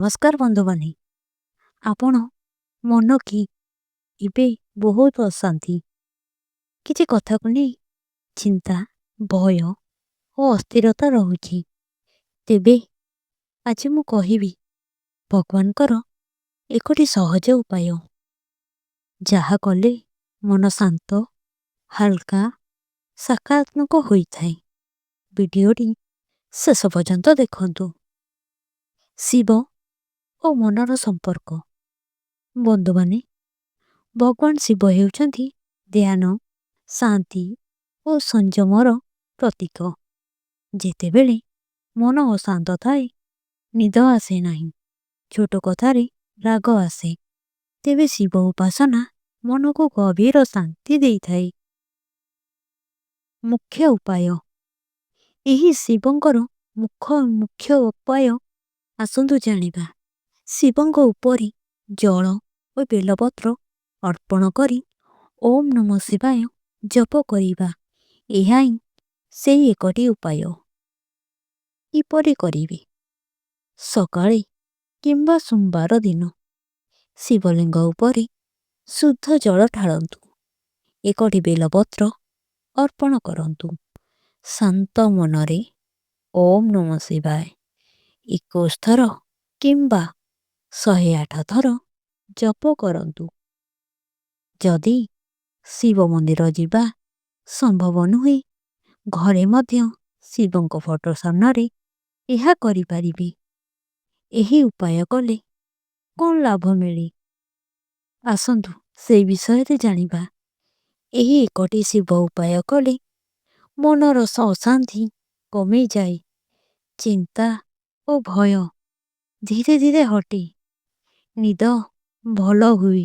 नमस्कार बंधु माने आपण मन की इबे बहुत अशांति किछि कथा को नहीं चिंता भय और अस्थिरता रहुछि। तेबे आज मु कहिबी भगवान कर एकटी सहज उपाय जहा कले मन शांत हल्का सकारात्मक होइथाय। वीडियोटी शेष पर्यंत देखंतु। शिव और मनर संपर्क बंधु माने भगवान शिव हेउचंती ध्यान शांति और संयमर प्रतीक। जेतेबेले मन अशांत थाए निद आसे नाही छोट कथारे राग आसे तेबे शिव उपासना मन को गभीर शांति देइथाए। मुख्य उपाय एही शिवंकर मुख्य उपाय आसंतु जानिबा। शिवंक उपरि जल और बेलपत्र अर्पण करी ओम नमः शिवाय जप करिबा। एहाई से एकटी उपाय इपरि करिबे सकाळे किंबा सोमवार दिन शिवलिंग उपरि शुद्ध जल ढाळंतु। एकटी बेलपत्र अर्पण करंतु। शांत मनरे ओम नमः शिवाय 21 थर किंबा 108 थर जप करंतु। जदि शिव मंदिर जिबा संभव नुहे घरे मध्य शिवंक फोटो सामने एहा करि परिबे। एही उपाय कले कौन लाभ मिले आसंतु से विषय रे जानिबा। एही एकटी शिव उपाय कले मनर अशांति कमी जाए चिंता और भय धीरे धीरे हटे निद भल हुए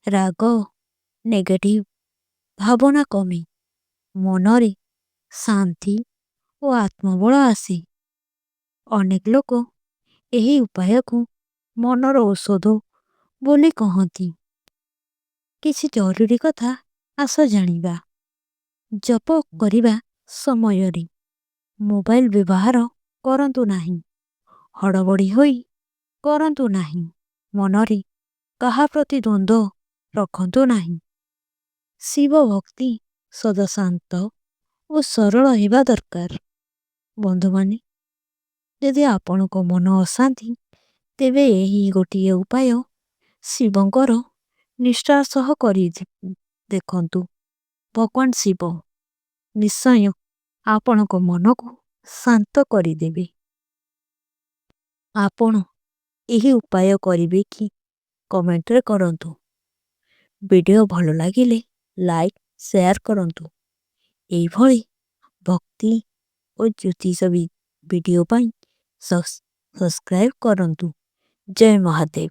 राग नेगेटिव भावना कमे मनरे शांति और आत्मबल आसे। अनेक लोक एही उपाय को मनर औषध बोली कहती। किछि जरूरी कथा आस जानिबा। जप करिबा समय रे मोबाइल व्यवहार करंतु नाही। हड़बड़ी होई करंतु नाही। मनरे कहा प्रति द्वंद्व रखंतु नाही। शिव भक्ति सदा शांत और सरल हेबा दरकार। बंधु माने यदि आपण को मन अशांति तेबे एही गोटिए उपाय शिवंकर निष्ठा सह करी देखंतु। भगवान शिव निश्चय आपण को मन को शांत करी देबे। आपण एही उपाय करिबे कि कमेंट रे करंतु। वीडियो भलो लागिले लाइक शेयर करंतु। एही भली भक्ति और ज्योतिष वीडियो पाई सब्सक्राइब करंतु। जय महादेव।